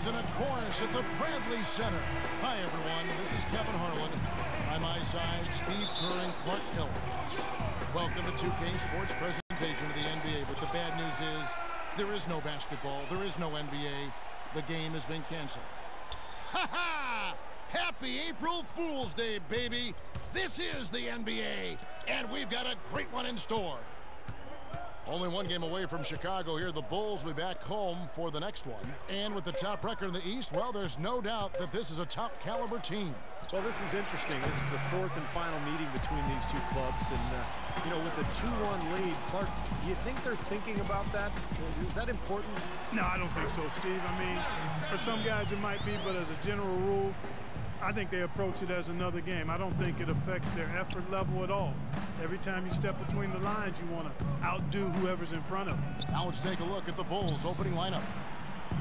and a chorus at the Bradley Center. Hi, everyone. This is Kevin Harlan. By my side, Steve Kerr and Clark Keller. Welcome to 2K Sports presentation of the NBA. But the bad news is there is no basketball. There is no NBA. The game has been canceled. Ha-ha! Happy April Fool's Day, baby. This is the NBA, and we've got a great one in store. Only one game away from Chicago here. The Bulls will be back home for the next one. And with the top record in the East, well, there's no doubt that this is a top-caliber team. Well, this is interesting. This is the fourth and final meeting between these two clubs. And, you know, with a 2-1 lead, Clark, do you think they're thinking about that? Is that important? No, I don't think so, Steve. I mean, for some guys it might be, but as a general rule, I think they approach it as another game. I don't think it affects their effort level at all. Every time you step between the lines, you want to outdo whoever's in front of them. Now let's take a look at the Bulls' opening lineup.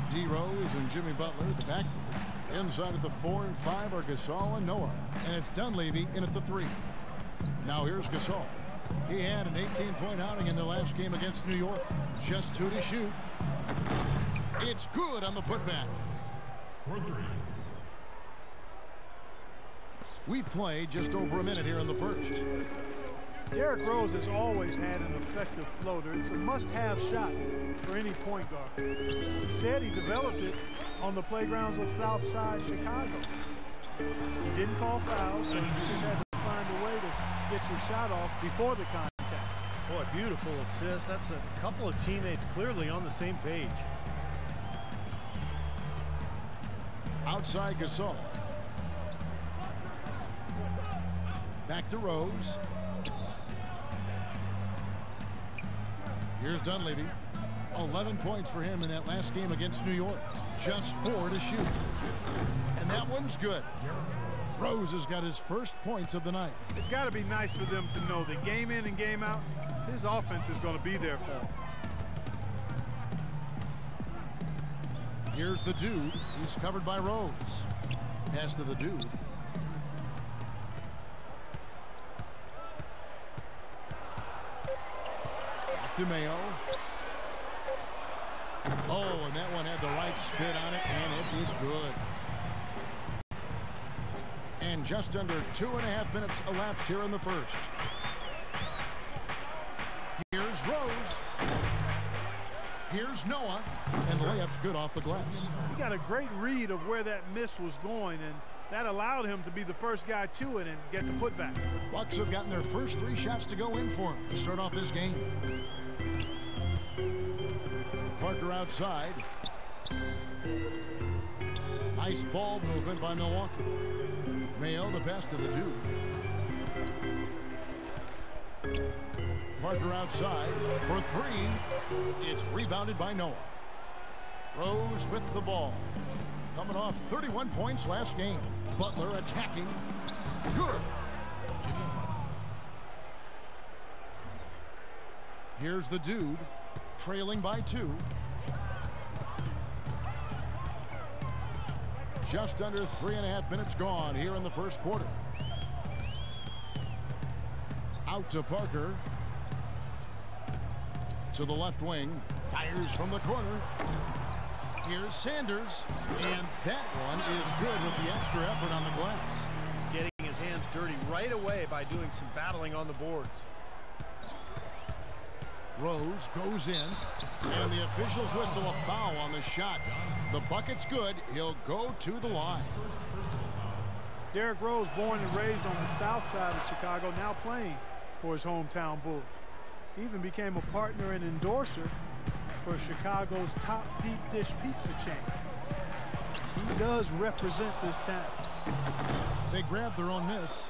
D. Rose and Jimmy Butler at the backcourt. Inside at the 4 and 5 are Gasol and Noah. And it's Dunleavy in at the 3. Now here's Gasol. He had an 18-point outing in their last game against New York. Just 2 to shoot. It's good on the putback. For 3. We've played just over a minute here in the first. Derrick Rose has always had an effective floater. It's a must-have shot for any point guard. He said he developed it on the playgrounds of Southside Chicago. He didn't call fouls, so you just had to find a way to get your shot off before the contact. Boy, beautiful assist. That's a couple of teammates clearly on the same page. Outside Gasol. Back to Rose. Here's Dunleavy. 11 points for him in that last game against New York. Just 4 to shoot. And that one's good. Rose has got his first points of the night. It's got to be nice for them to know that game in and game out, his offense is going to be there for him. Here's the dude. He's covered by Rose. Pass to the dude. DeMayo. Oh, and that one had the right spin on it, and it is good. And just under 2.5 minutes elapsed here in the first. Here's Rose. Here's Noah, and the layup's good off the glass. He got a great read of where that miss was going, and that allowed him to be the first guy to it and get the putback. Bucks have gotten their first 3 shots to go in for him to start off this game. Parker outside. Nice ball movement by Milwaukee. Mayo, the pass to the dude. Parker outside for 3. It's rebounded by Noah. Rose with the ball. Coming off 31 points last game. Butler attacking. Good. Here's the dude. Trailing by 2. Just under 3.5 minutes gone here in the first quarter. Out to Parker. To the left wing. Fires from the corner. Here's Sanders. And that one is good with the extra effort on the glass. He's getting his hands dirty right away by doing some battling on the boards. Rose goes in, and the officials whistle a foul on the shot. The bucket's good. He'll go to the line. Derrick Rose, born and raised on the south side of Chicago, now playing for his hometown Bulls. He even became a partner and endorser for Chicago's top deep dish pizza chain. He does represent this town. They grabbed their own miss.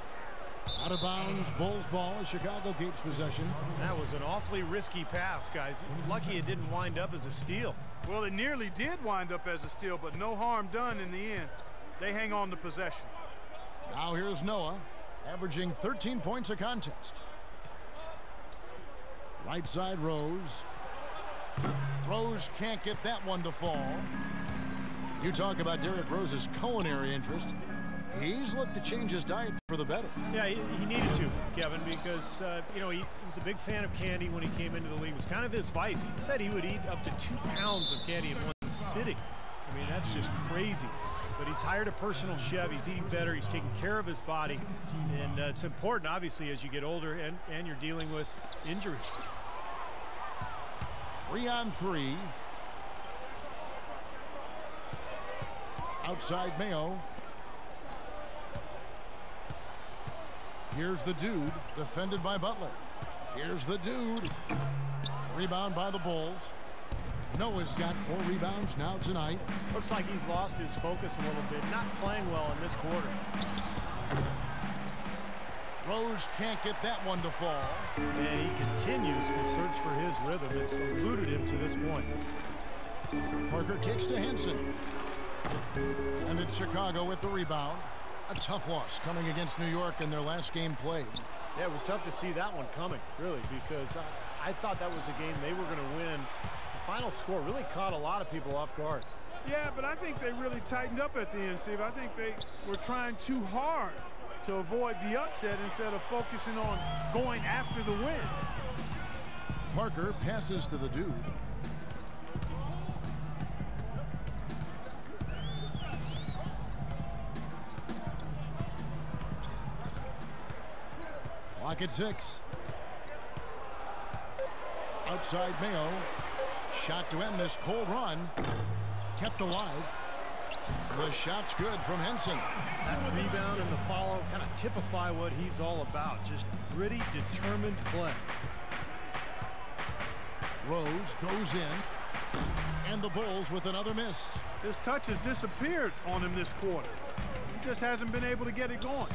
Out of bounds, Bulls ball as Chicago keeps possession. That was an awfully risky pass, guys. Lucky it didn't wind up as a steal. Well, it nearly did wind up as a steal, but no harm done in the end. They hang on to possession. Now here's Noah, averaging 13 points a contest. Right side Rose. Rose can't get that one to fall. You talk about Derrick Rose's culinary interest. He's looked to change his diet for the better. Yeah, he needed to, Kevin, because, you know, he was a big fan of candy when he came into the league. It was kind of his vice. He said he would eat up to 2 pounds of candy in one sitting. I mean, that's just crazy. But he's hired a personal chef. He's eating better. He's taking care of his body. And it's important, obviously, as you get older and you're dealing with injuries. 3-on-3. Outside Mayo. Here's the dude, defended by Butler. Here's the dude. Rebound by the Bulls. Noah's got 4 rebounds now tonight. Looks like he's lost his focus a little bit. Not playing well in this quarter. Rose can't get that one to fall. And he continues to search for his rhythm. It's eluded him to this point. Parker kicks to Henson. And it's Chicago with the rebound. A tough loss coming against New York in their last game played. Yeah, it was tough to see that one coming, really, because I thought that was a game they were going to win. The final score really caught a lot of people off guard. Yeah, but I think they really tightened up at the end, Steve. I think they were trying too hard to avoid the upset instead of focusing on going after the win. Parker passes to the dude. Clock at 6. Outside Mayo. Shot to end this cold run. Kept alive. The shot's good from Henson. That rebound and the follow kind of typify what he's all about. Just gritty, determined play. Rose goes in. And the Bulls with another miss. His touch has disappeared on him this quarter. He just hasn't been able to get it going.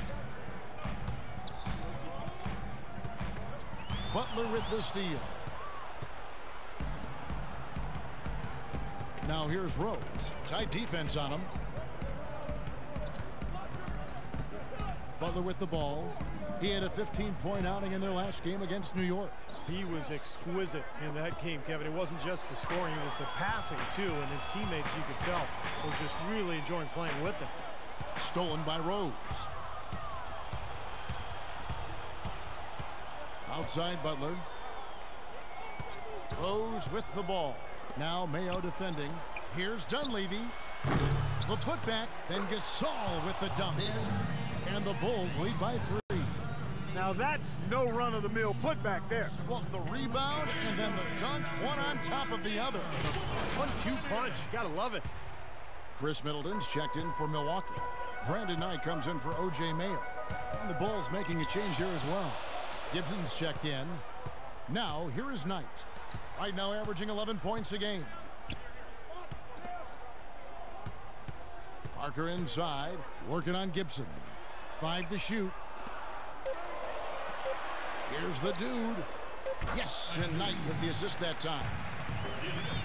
Butler with the steal. Now here's Rose. Tight defense on him. Butler with the ball. He had a 15-point outing in their last game against New York. He was exquisite in that game, Kevin. It wasn't just the scoring, it was the passing, too. And his teammates, you could tell, were just really enjoying playing with him. Stolen by Rose. Outside Butler. Rose with the ball. Now Mayo defending. Here's Dunleavy. The putback. Then Gasol with the dunk. And the Bulls lead by 3. Now that's no run-of-the-mill putback there. Well, the rebound and then the dunk, one on top of the other. 1-2 punch. Gotta love it. Chris Middleton's checked in for Milwaukee. Brandon Knight comes in for O.J. Mayo. And the Bulls making a change here as well. Gibson's checked in. Now, here is Knight. Right now averaging 11 points a game. Parker inside, working on Gibson. 5 to shoot. Here's the dude. Yes, and Knight with the assist that time.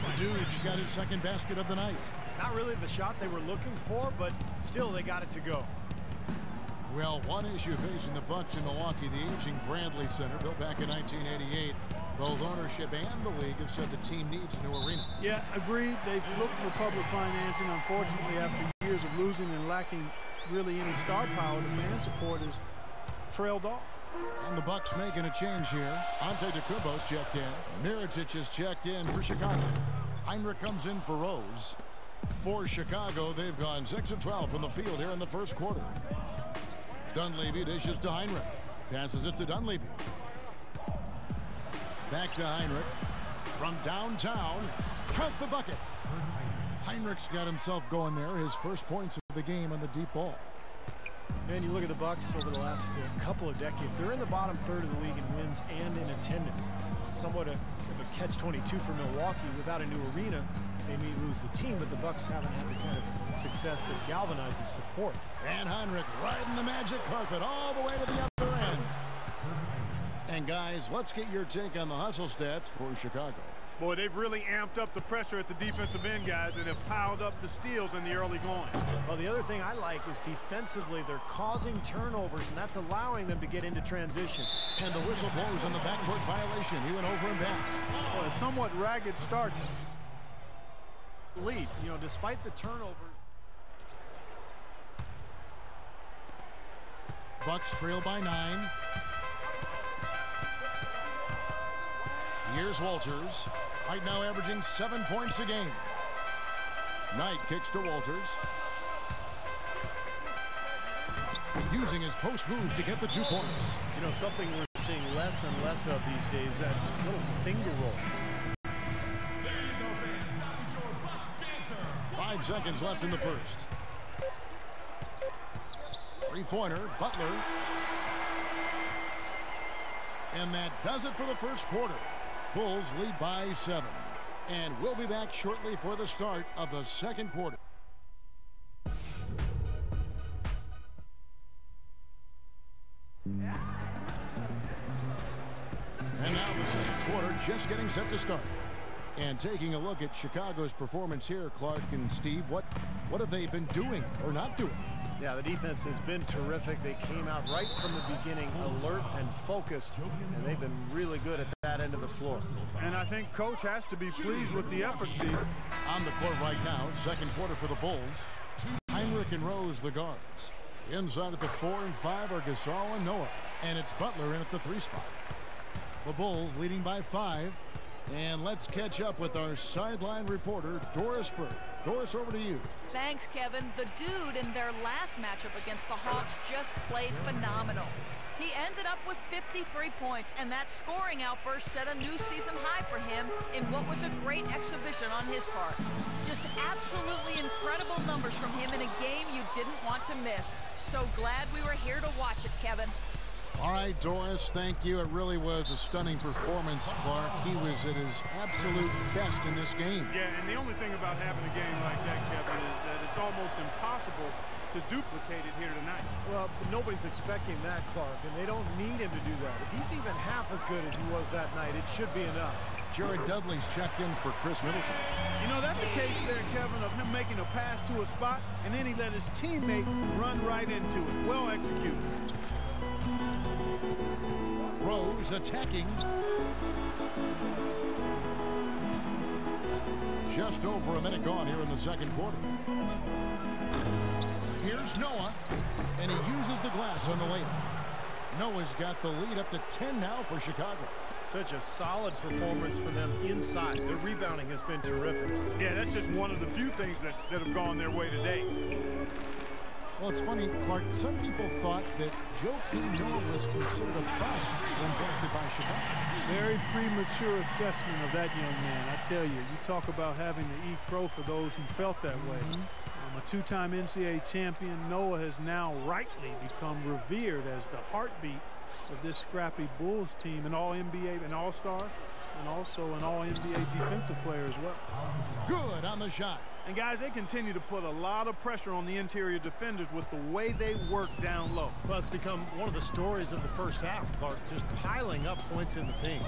The dude's got his second basket of the night. Not really the shot they were looking for, but still they got it to go. Well, one issue facing the Bucks in Milwaukee, the aging Bradley Center, built back in 1988. Both ownership and the league have said the team needs a new arena. Yeah, agreed. They've looked for public financing. Unfortunately, after years of losing and lacking really any star power, the fan support has trailed off. And the Bucks making a change here. Antetokounmpo's checked in. Mirotic is checked in for Chicago. Heinrich comes in for Rose. For Chicago, they've gone 6 of 12 from the field here in the first quarter. Dunleavy dishes to Heinrich. Passes it to Dunleavy. Back to Heinrich. From downtown. Count the bucket. Heinrich's got himself going there. His first points of the game on the deep ball. And you look at the Bucks over the last couple of decades. They're in the bottom third of the league in wins and in attendance. Somewhat of a catch-22 for Milwaukee. Without a new arena, they may lose the team, but the Bucks haven't had the kind of success that galvanizes support. And Heinrich riding the magic carpet all the way to the other end. And guys, let's get your take on the hustle stats for Chicago. Boy, they've really amped up the pressure at the defensive end, guys, and have piled up the steals in the early going. Well, the other thing I like is defensively, they're causing turnovers, and that's allowing them to get into transition. And the whistle blows on the backcourt violation. He went over and back. Well, a somewhat ragged start. Lead, you know, despite the turnovers. Bucks trail by 9. Here's Walters. Right now averaging 7 points a game. Knight kicks to Walters. Using his post moves to get the 2 points. You know, something we're seeing less and less of these days, that little finger roll. 5 seconds left in the first. Three-pointer, Butler. And that does it for the first quarter. Bulls lead by 7. And we'll be back shortly for the start of the second quarter. And now the second quarter just getting set to start. And taking a look at Chicago's performance here, Clark and Steve, what have they been doing or not doing? Yeah, the defense has been terrific. They came out right from the beginning alert and focused, and they've been really good at that end of the floor. And I think Coach has to be pleased with the effort, Steve. On the court right now, second quarter for the Bulls. Heinrich and Rose, the guards. Inside at the 4 and 5 are Gasol and Noah. And it's Butler in at the 3 spot. The Bulls leading by 5. And let's catch up with our sideline reporter, Doris Burke. Doris, over to you. Thanks, Kevin. The dude in their last matchup against the Hawks just played phenomenal. He ended up with 53 points, and that scoring outburst set a new season high for him in what was a great exhibition on his part. Just absolutely incredible numbers from him in a game you didn't want to miss. So glad we were here to watch it, Kevin. All right, Doris, thank you. It really was a stunning performance, Clark. He was at his absolute best in this game. Yeah, and the only thing about having a game like that, Kevin, is that it's almost impossible to duplicate it here tonight. Well, nobody's expecting that, Clark, and they don't need him to do that. If he's even half as good as he was that night, it should be enough. Jared Dudley's checked in for Chris Middleton. You know, that's a case there, Kevin, of him making a pass to a spot, and then he let his teammate run right into it. Well executed. Rose attacking. Just over a minute gone here in the second quarter. Here's Noah, and he uses the glass on the layup. Noah's got the lead up to 10 now for Chicago. Such a solid performance for them inside. The rebounding has been terrific. Yeah, that's just one of the few things that have gone their way today. Well, it's funny, Clark, some people thought that Joakim Noah was considered a bust when drafted by Chicago. Very premature assessment of that young man. I tell you talk about having to eat crow for those who felt that way. A two-time NCAA champion, Noah has now rightly become revered as the heartbeat of this scrappy Bulls team, an All-NBA, an All-Star, and also an All-NBA defensive player as well. Good on the shot. And guys, they continue to put a lot of pressure on the interior defenders with the way they work down low. Well, it's become one of the stories of the first half, Clark, just piling up points in the paint.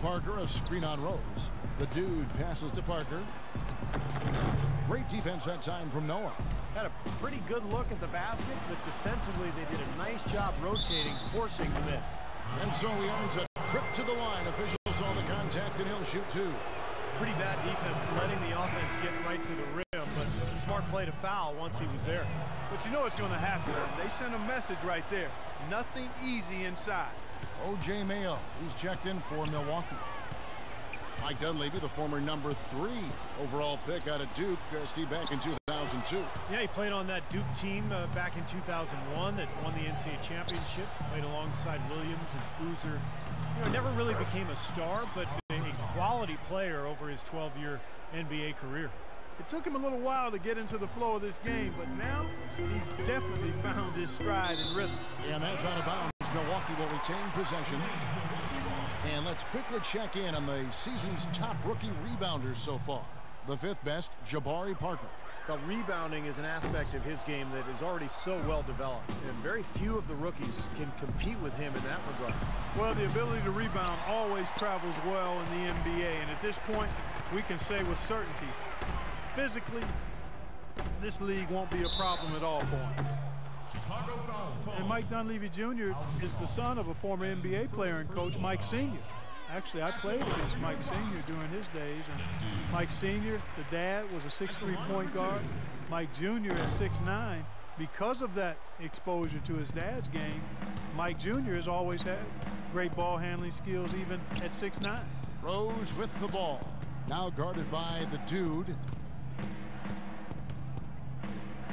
Parker, a screen on Rose. The dude passes to Parker. Great defense that time from Noah. Had a pretty good look at the basket, but defensively they did a nice job rotating, forcing the miss. And so he earns a trip to the line. Officials saw the contact, and he'll shoot 2. Pretty bad defense, letting the offense get right to the rim, but smart play to foul once he was there. But you know what's going to happen. They sent a message right there. Nothing easy inside. O.J. Mayo, he's checked in for Milwaukee. Mike Dunleavy, the former number 3 overall pick out of Duke, Steve, back in 2002. Yeah, he played on that Duke team back in 2001 that won the NCAA championship. Played alongside Williams and Boozer. You know, never really became a star, but a quality player over his 12-year NBA career. It took him a little while to get into the flow of this game, but now he's definitely found his stride and rhythm. And that's out of bounds. Milwaukee will retain possession. And let's quickly check in on the season's top rookie rebounders so far. The 5th best, Jabari Parker. Well, rebounding is an aspect of his game that is already so well developed, and very few of the rookies can compete with him in that regard. Well, the ability to rebound always travels well in the NBA, and at this point, we can say with certainty, physically, this league won't be a problem at all for him. And Mike Dunleavy Jr. is the son of a former NBA player and coach, Mike Sr. Actually, I played against Mike Sr. during his days, and Mike Sr., the dad, was a 6'3" point guard. Mike Jr. at 6'9". Because of that exposure to his dad's game, Mike Jr. has always had great ball handling skills even at 6'9". Rose with the ball. Now guarded by the dude.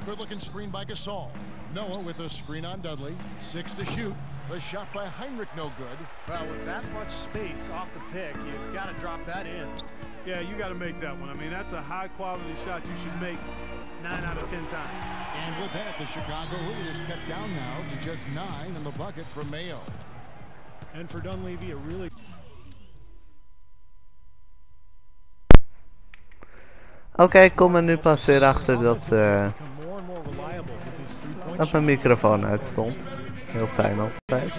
Good looking screen by Gasol. Noah with a screen on Dudley. 6 to shoot. The shot by Heinrich no good. Well, with that much space off the pick, you've got to drop that in. Yeah, you got to make that one. I mean, that's a high-quality shot you should make 9 out of 10 times. And with that, the Chicago lead is cut down now to just 9 in the bucket from Mayo. And for Dunleavy, a really... Oké, ik kom er nu pas weer achter dat mijn microfoon uitstond. Heel fijn altijd.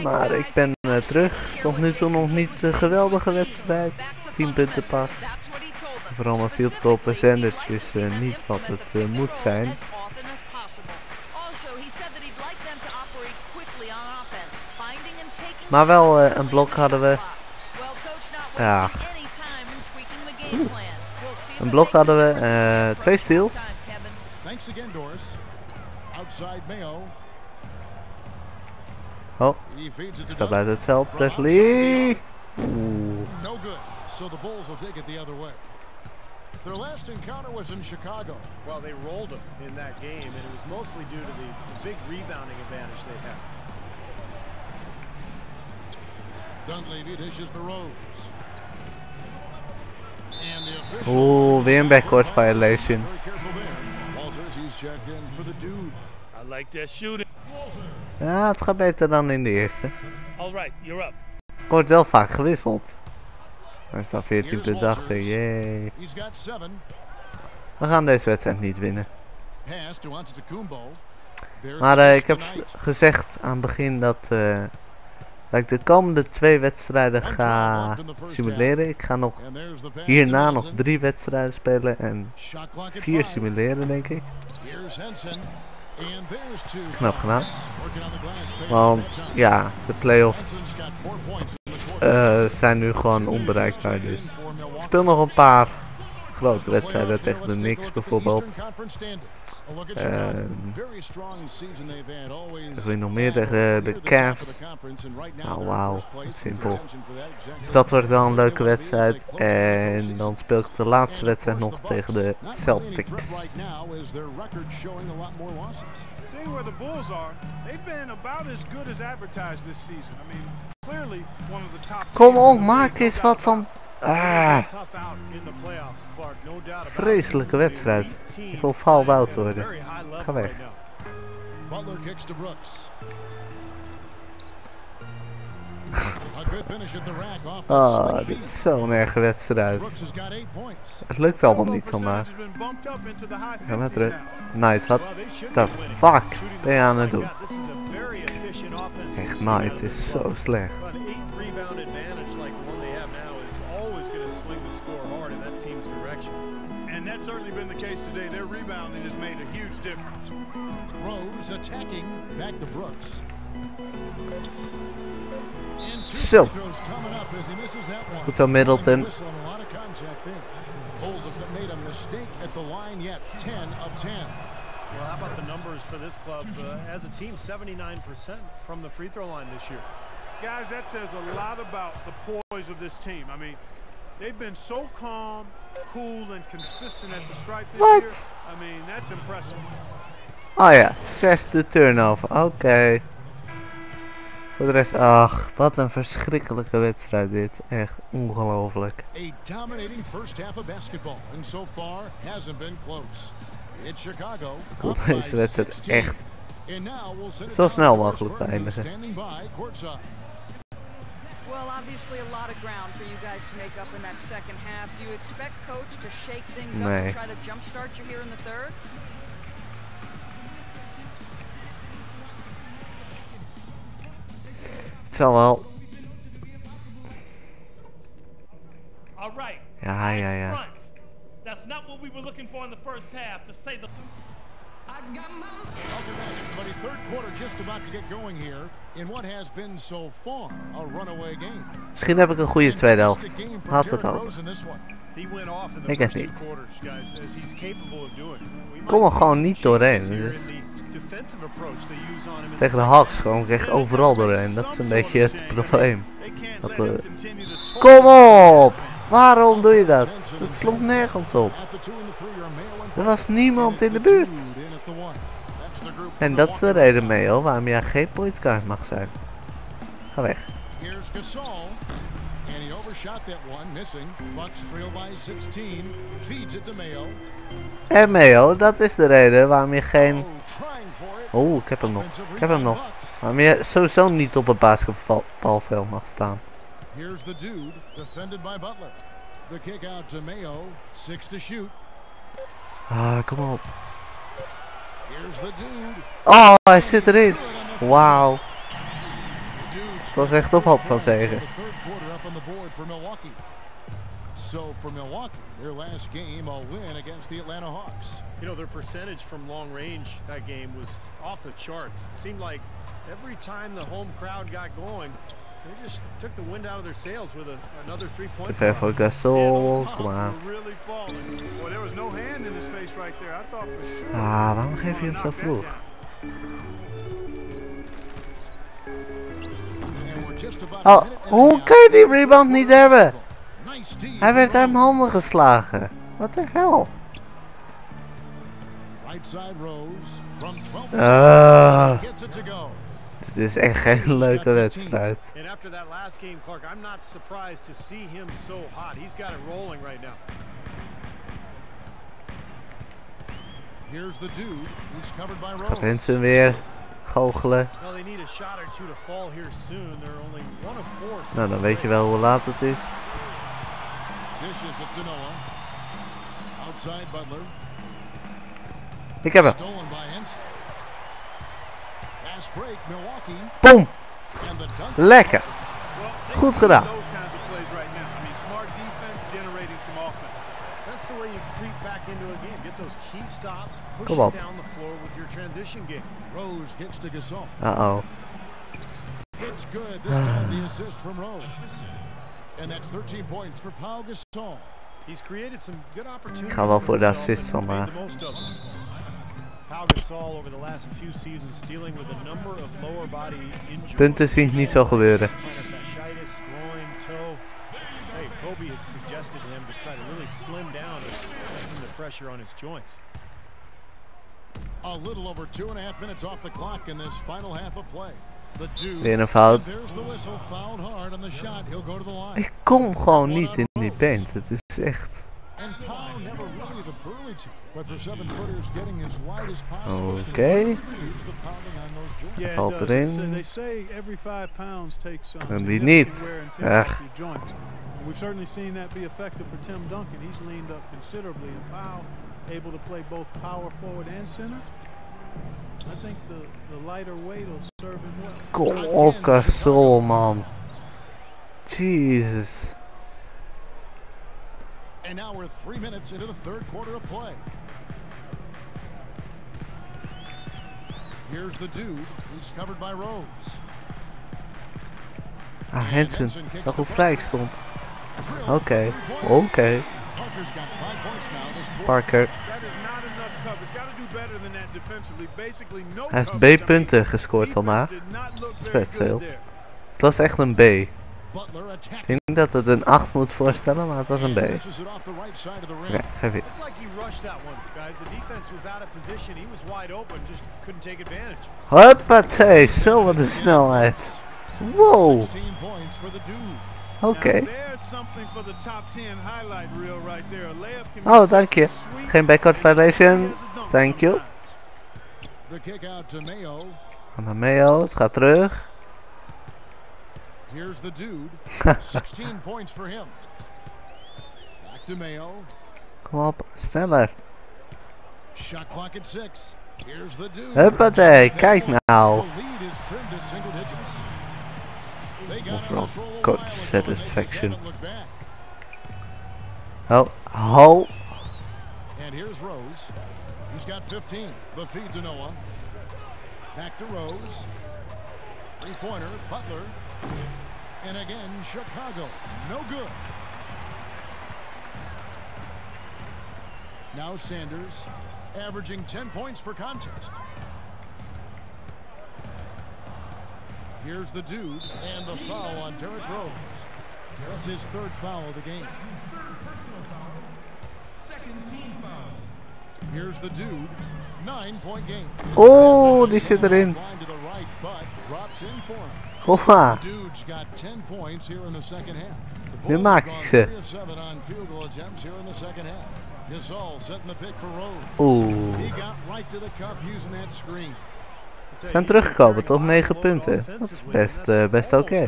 Maar ik ben terug. Tot nu toe nog niet een geweldige wedstrijd. 10 punten pas. Vooral mijn field goal percentage is niet wat het moet zijn. Maar wel een blok hadden we. Ja. Een blok hadden we. 2 steals. Oh, staat buiten het veld. Lee. Oeh. So the Bulls will take it the other way. Their last encounter was in Chicago. Well, they rolled them in that game, and it was mostly due to the big rebounding advantage they had. Dunleavy dishes to Rose. And the officials. Weer een backcourt violation. Walters, he's checked in for the dude. I like that shooting. Ja, het gaat beter dan in de eerste. All right, you're up. Wordt wel vaak gewisseld. Er staan 14 punten achter, yay. We gaan deze wedstrijd niet winnen. Maar ik heb gezegd aan het begin dat ik de komende 2 wedstrijden ga simuleren. Ik ga nog hierna nog 3 wedstrijden spelen en 4 simuleren, denk ik. Knap gedaan. Want ja, de playoffs zijn nu gewoon onbereikbaar, dus ik speel nog een paar grote wedstrijden tegen de Knicks bijvoorbeeld. Wat wil je nog meer tegen de Cavs? Nou wauw, simpel. Dus dat wordt wel een leuke wedstrijd. En dan speel ik de laatste wedstrijd nog tegen de Celtics. Seeing where the Bulls are, they've been about as good as advertised this season. I mean, clearly one of the top. Kom op, maak eens wat van. Vreselijke wedstrijd. Ik wil fouled out worden. Ga weg. Oh, dit is zo'n erge wedstrijd. Het lukt allemaal niet vandaag. Ga maar terug. Knight, wat the fuck ben je aan het doen? Echt, Knight is zo slecht. And that's certainly been the case today. Their rebounding has made a huge difference. Rose attacking back to Brooks. Zo. Goed zo, Middleton. Bulls have made a mistake at the line yet. 10 of 10. Well, how about the numbers for this club? As a team, 79% from the free throw line this year. Guys, that says a lot about the poise of this team. I mean, they've been so calm, cool, and consistent at the stripe this year. I mean, that's impressive. Oh ja, 6e turnover. Oké. Voor de rest, ach, wat een verschrikkelijke wedstrijd dit. Echt ongelooflijk. A dominating first half of basketball and so far hasn't been close. It's Chicago. Ik wil deze wedstrijd echt zo snel mogelijk beëindigen. Well, obviously a lot of ground for you guys to make up in that second half. Do you expect coach to shake things up and try to jumpstart you here in the third? Het zal wel. All right. Ja. That's not what we were looking for in the first half, to say the Everybody, third quarter just about to get going here in what has been so far a runaway game. Misschien heb ik een goede tweede helft. Laten we het hopen. Ik heb niet. Kom er gewoon niet doorheen. Tegen de Hawks gewoon echt overal doorheen. Dat is een beetje het probleem. Kom op! Waarom doe je dat? Dat sloeg nergens op. Er was niemand in de buurt. En dat is de reden, Meo, waarom jij geen pointguard mag zijn. Ga weg. En Meo, dat is de reden waarom je geen... Oeh, ik heb hem nog. Ik heb hem nog. Waarom je sowieso niet op het basketbalveld mag staan. Here's the dude, defended by Butler. The kick out to Mayo, 6 to shoot. Ah, kom op. Here's the dude. Oh, hij zit erin. Wauw. Het was echt op hoop van zegen. So for Milwaukee, their last game a win against the Atlanta Hawks. You know, their percentage from long range that game was off the charts. It seemed like every time the home crowd got going, they just took the wind out of their sails with another 3-point. Te ver voor Gasol, kom aan. Ah, waarom geef je hem zo vroeg? Oh, hoe kan je die rebound niet hebben? Hij werd uit mijn handen geslagen. Wat de hel? Het is echt geen leuke wedstrijd. Gaat Henson weer goochelen. Nou, dan weet je wel hoe laat het is. Ik heb hem. Boom. Lekker. Goed gedaan. Kom op. Uh-oh. Ik ga wel voor de assist vandaag. Punten zie ik niet zo gebeuren. Weer een fout. Ik kom gewoon niet in die paint. Het is echt... Oké. Valt erin. En die niet. Echt. We've certainly seen that be effective for Tim Duncan. He's leaned up considerably in foul, able to play both power forward and center. I think the lighter weight will serve him well. Kom op, Gasol, man. Jesus. And now we're 3 minutes into the third quarter of play. Here's the dude. He's covered by Rose. Ah, Henson. Zag hoe vrij ik stond. Oké. Parker. Hij heeft B-punten gescoord vandaag. Dat is best veel. Het was echt een B. Ik denk dat het een 8 moet voorstellen, maar het was een B. Oké, geef je. Hoppatee, zo wat een snelheid. Wow. Oké. Oh, dank je. Geen backcourt violation. Thank you. En dan Mayo, het gaat terug. Here's the dude. 16 points for him. Back to Mayo. Kom op, sneller. Shot clock at 6. Here's the dude. Huppatee, kijk nou. Overal coach satisfaction. Oh, ho. And here's Rose. He's got 15. The feed to Noah. Back to Rose. 3-pointer, Butler. And again, Chicago. No good. Now Sanders, averaging 10 points per contest. Here's the dude, and the foul on Derrick Rose. That's his third foul of the game. Here's the dude. 9-point game. Oh, die zit erin. Hoppa. The dude's got 10 points here in the second half. Nu maak ik ze. Zoals setting the pick for Rose. Oeh. He got right to the cup using that screen. Ze zijn teruggekomen tot 9 punten. Dat is best oké.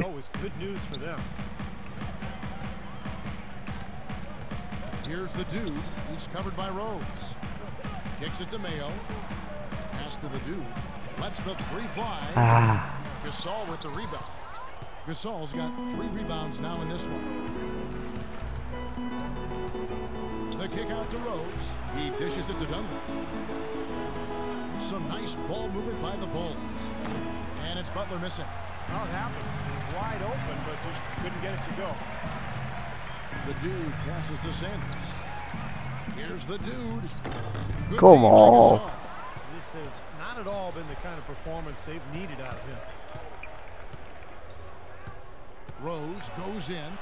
Here's the dude. He's covered by Rose. Kicks it to Mayo. Pass to the dude. Lets the three fly. Gasol with the rebound. Gasol's got 3 rebounds now in this one. The kick out to Rose. He dishes it to Dunlap. Some nice ball movement by the Bulls. And it's Butler missing. Oh, it happens. He's wide open, but just couldn't get it to go. The dude passes to Sanders. Here's the dude. Good Come on. This has not at all been the kind of performance they've needed out of him. Rose goes in.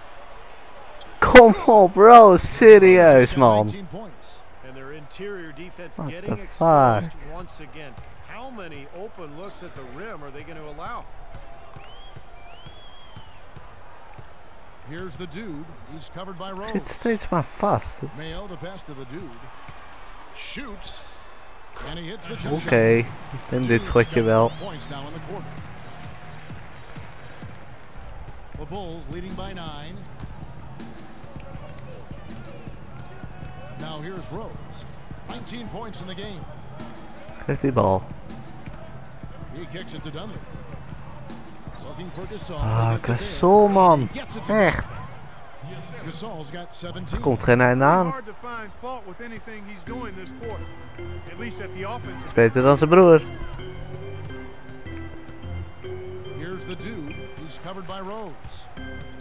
Kom op, bro. Serieus, man. 19 points. And their interior defense What getting the exposed fuck? once again. How many open looks at the rim are they going to allow? Here's the dude. He's covered by Rose. Zit steeds maar vast. Mayo, the pass to the dude. Shoots. And he hits the jump shot. Oké, en dit schotje wel. Points now in the quarter. The Bulls leading by 9. Now here's Rose. 19 points in the game. Geef die bal. He kicks it to Dunlap. Looking for Gasol. Gasol, man. Echt. Gasol's got 17. Er komt geen einde aan. Hard to find fault with anything he's doing this quarter. At least at the offensive. Het is beter dan zijn broer. Here's the dude. He's covered by Rose.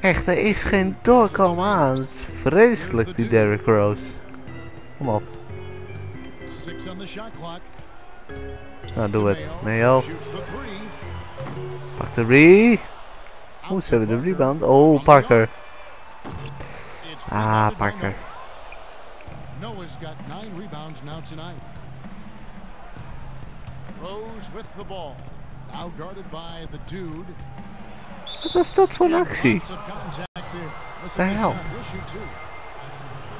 Echt, er is geen doorkomen aan. Het is vreselijk, die Derrick Rose. Kom op. 6 on the shot clock. Nou, doe het. Mayo. Shoots the three. Pak de re. Oeh, ze hebben de rebound. Oh, Parker. Parker. Noah's got 9 rebounds now tonight. Rose with the ball. Now guarded by the dude. Wat was dat voor een actie? Lots of contact there. The hell?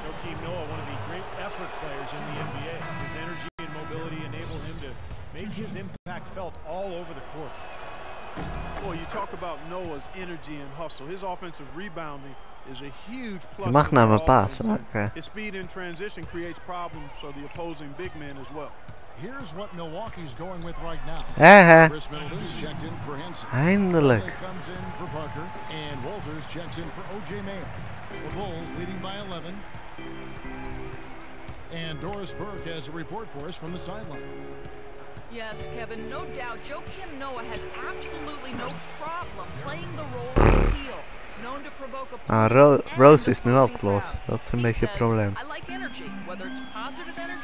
Joakim Noah, one of the great effort players in the NBA. His energy and mobility enable him to make his impact felt all over the court. Well, you talk about Noah's energy and hustle. His offensive rebounding is a huge plus. Je mag naar mijn paas offense. maken. His speed in transition creates problems for the opposing big man as well. Here's what Milwaukee's going with right now. Chris Middleton's checked in for Henson. Eindelijk. Conley comes in for Parker, and Walters checks in for O.J. Mayo. The Bulls leading by 11. And Doris Burke has a report for us from the sideline. Yes, Kevin, no doubt Joakim Noah has absolutely no problem playing the role of heel. Known to provoke Rose is nu opgelost. Dat is een beetje het probleem.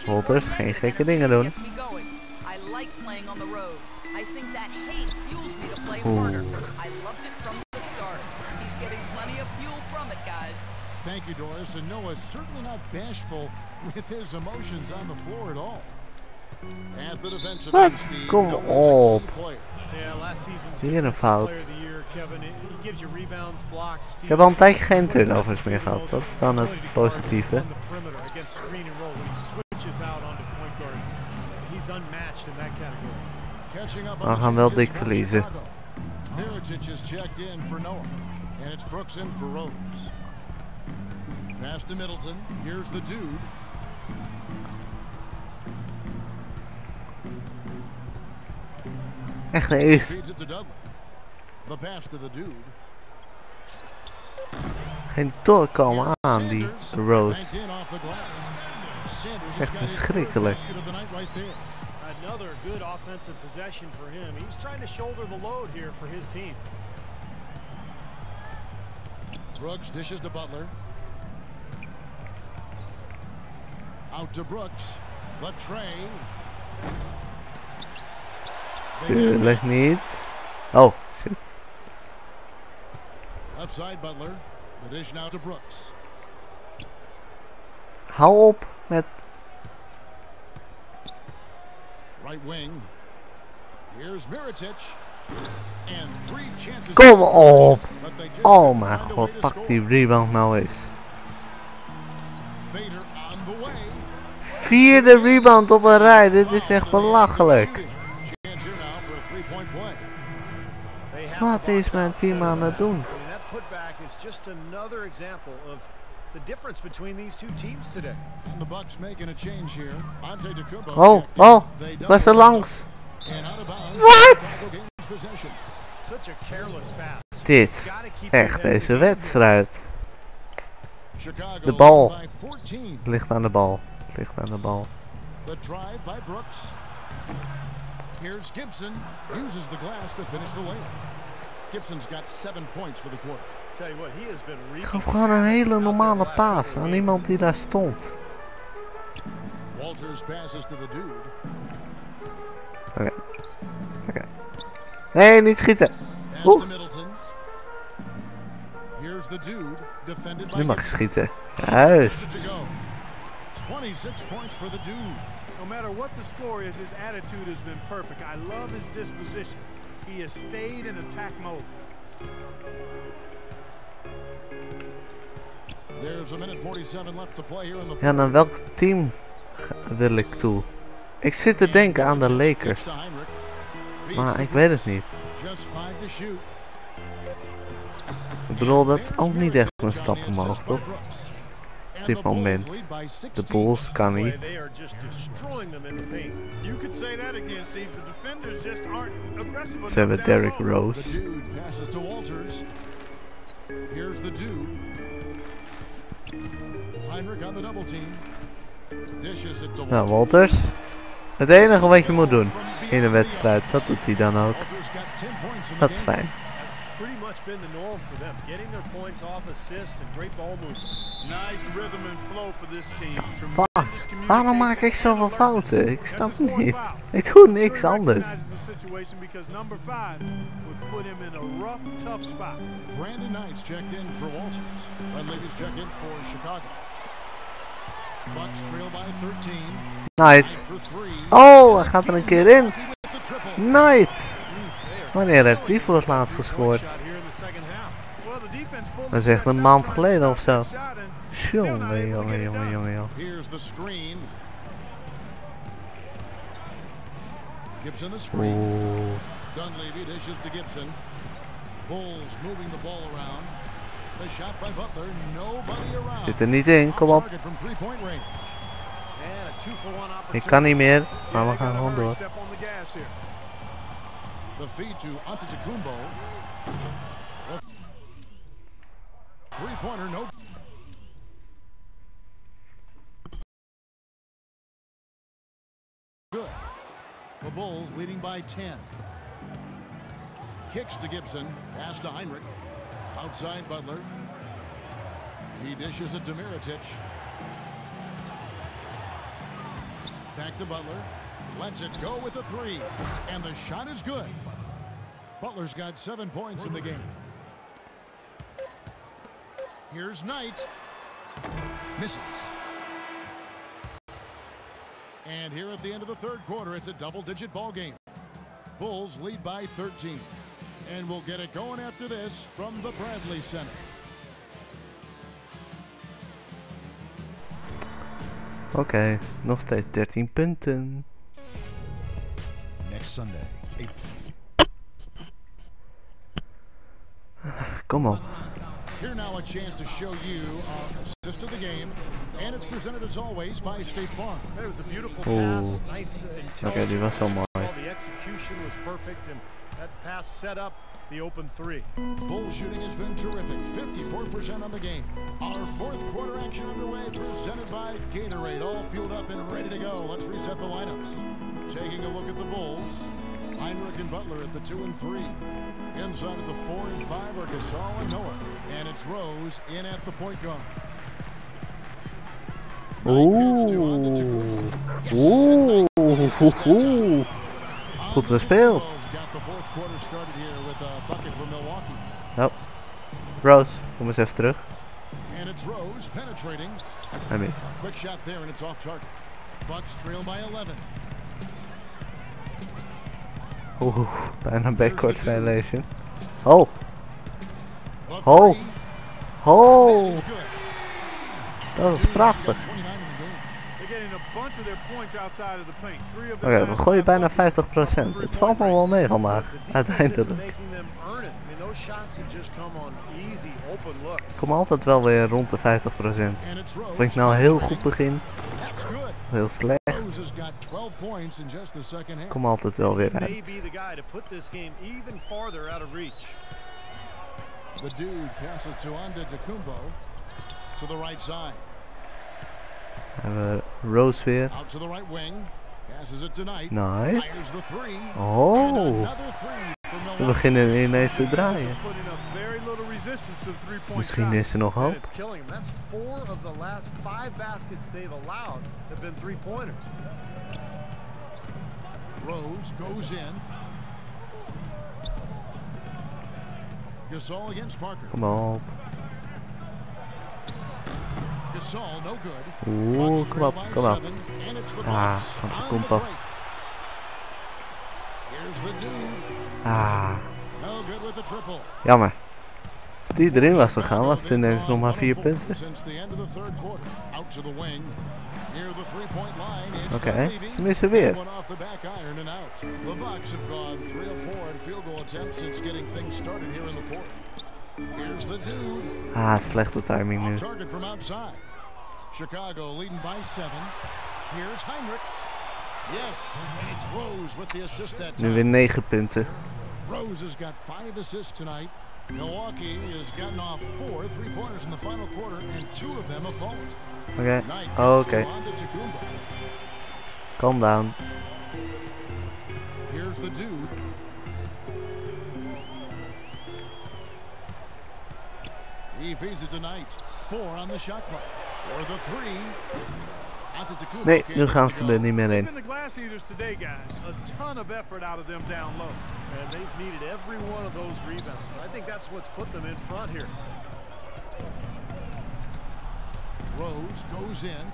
Walters, geen gekke dingen doen. Thank you, Doris. And Noah's certainly not bashful with his emotions on the floor at all. At the defensive end, Steve, Kom op. Weer een fout. Ik heb al een tijdje geen turnovers meer gehad. Dat is dan het positieve. We gaan wel dik verliezen. And it's Brooks in for Rose. Pass to Middleton. Here's the dude. Echt, er is The pass to the dude. geen doorkomen aan die Rose. Echt verschrikkelijk. Another good offensive possession for him. He's trying to shoulder the load here for his team. Brooks dishes to Butler. Out to Brooks. The tray. Tuurlijk niet. Oh, shit. Left side Butler. The dish now to Brooks. Hou op met... Right wing. Here's Mirotic. And 3 chances. Kom op! Oh mijn god, pak die rebound nou eens. Fader on the way. 4e rebound op een rij, dit is echt belachelijk. Wat is mijn team aan het doen? Oh, oh, was er langs. Wat? Dit, echt deze wedstrijd. De bal. Het ligt aan de bal. Het ligt aan de bal. Here's Gibson, uses the glass to finish the layup. Gibson's got 7 points for the quarter. Tell you what, he has been Ik gaf gewoon een hele normale paas aan iemand die daar stond. Walters passes to the dude. Oké. Oké. Nee, niet schieten. Oeh. Here's the dude, defended by Nu mag je schieten. Juist. 26 points for the dude. No matter what the score is, his attitude has been perfect. I love his disposition. He has stayed in attack mode. There's a minute 47 left to play here in the Ja, naar welk team wil ik toe? Ik zit te denken aan de Lakers. Maar ik weet het niet. Ik bedoel, dat is ook niet echt een stap omhoog, toch? Op dit moment. De Bulls kan niet. Ze hebben Derrick Rose. Nou, Walters. Het enige wat je moet doen in een wedstrijd, dat doet hij dan ook. Dat is fijn. Fuck, waarom maak ik zoveel fouten? Ik snap het niet. Ik doe niks anders. Brandon Knight's checked in for Walters. Dunleavy's checked in for Chicago. Bucks trail by 13. Knight. Oh, hij gaat er een keer in. Knight. Wanneer heeft hij voor het laatst gescoord? Dat is echt een maand geleden of zo. Jongen, jongen, jongen, jongen. Oeh. Dunleavy dishes to Gibson. Bulls moving the ball around. The shot by Butler. Nobody around. Zit er niet in, kom op. Ik kan niet meer, maar we gaan gewoon door. The feed to Antetokounmpo. Three-pointer, no. Good. The Bulls leading by 10. Kicks to Gibson. Pass to Heinrich. Outside Butler. He dishes it to Mirotic. Back to Butler. Lets it go with a three. And the shot is good. Butler's got 7 points in the game. Here's Knight. Misses. And here at the end of the third quarter, it's a double-digit ball game. Bulls lead by 13. And we'll get it going after this from the Bradley Center. Oké, nog steeds 13 punten. Next Sunday. Kom op. Here now a chance to show you our assist of the game, and it's presented as always by State Farm. It was a beautiful pass, nice Oké, die was zo mooi. The execution was perfect, and that pass set up the open three. Bull shooting has been terrific, 54% on the game. Our fourth quarter action underway, presented by Gatorade, all fueled up and ready to go. Let's reset the lineups. Taking a look at the Bulls, Heinrich and Butler at the 2 and 3. Inside at the 4 and 5 are Gasol and Noah. And it's Rose in at the point guard. Oeh. Oeh. Goed gespeeld. Got the fourth quarter started here with a bucket from Milwaukee. Oh. Rose, kom eens even terug. And it's Rose penetrating. Hij mist. Quick shot there and it's off target. Bucks trail by 11. Oeh, bijna backcourt violation. Oh! Oh! Oh! Dat is prachtig. Oké, we gooien bijna 50%. Het valt me wel mee vandaag, uiteindelijk. Ik kom altijd wel weer rond de 50%. Of ik nou heel goed begin, of heel slecht. Ik kom altijd wel weer uit. The dude passes to Antetokounmpo to the right side. En Rose weer. Out to the right wing. Passes it tonight. Nice. Fires the three. Oh. We beginnen ineens te draaien. Misschien is er nog hoop. That's 4 of the last 5 baskets they've allowed have been 3-pointers. Rose goes in. Gasol against Parker. Kom op. Gasol no good. Oeh, kom op, kom op. Ah, Antetokounmpo. Here's the dude. Ah, No good with the triple. jammer. Als die erin was gegaan, was het ineens nog maar 4 punten. Since the end of the third quarter. Out to the wing. Near the three-point line. Oké, ze missen weer. One off the back iron and out. The Bucks have gone 3 of 4 in field goal attempts since getting things started here in the fourth. Here's the dude. Ah, slechte timing nu. Off target from outside. Chicago leading by 7. Here's Heinrich. Yes, and it's Rose with the assist that time. Nu weer 9 punten. Rose has got 5 assists tonight. Milwaukee has gotten off 4 3-pointers in the final quarter, and 2 of them have fallen. Oké, oké. Calm down. Here's the dude. He feeds it tonight. 4 on the shot clock. Or the 3. Nee, nu gaan ze er niet meer in. The glass eaters today, guys. A ton of effort out of them down low. And they've needed every one of those rebounds. I think that's what's put them in front here. Rose goes in.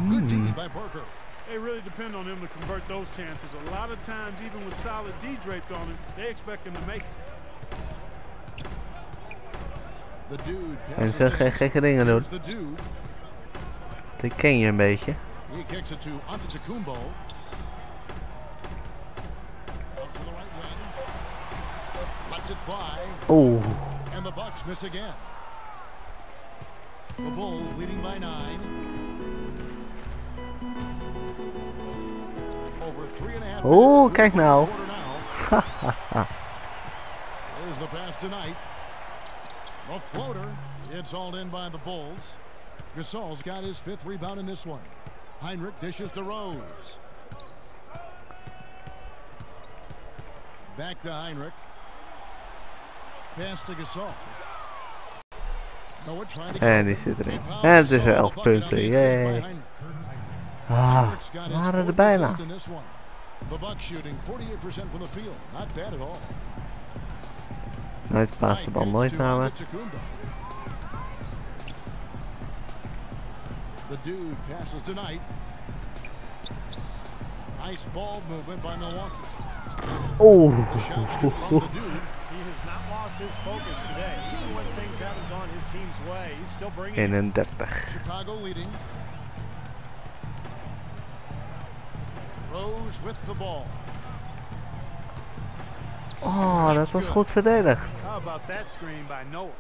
Good D by Parker. They really depend on him to convert those chances. A lot of times, even with solid D draped on him, they expect him to make it. The dude En ze geen gekke dingen doen. the dude. Die ken je een beetje. He kicks it to Antetokounmpo. Up to the right wing. Lets it fly. Oeh. And the Bucks miss again. The Bulls leading by 9. Over 3.5 Oeh, kijk nou. There's the pass tonight. A floater. It's hauled in by the Bulls. Gasol's got his 5th rebound in this one. Heinrich dishes to Rose. Back to Heinrich. Pass to Gasol. En die zit erin. En het is weer 11 punten. Yay. Ah, we waren er bijna. Nooit paast de bal nooit naar me. The dude passes tonight. Nice ball movement by Milwaukee. Oh. He has not lost his focus today. Even when things haven't gone his team's way, he's still bringing it. 31. Chicago leading. Rose with the ball. Oh, dat was goed verdedigd. How about that screen by Noah?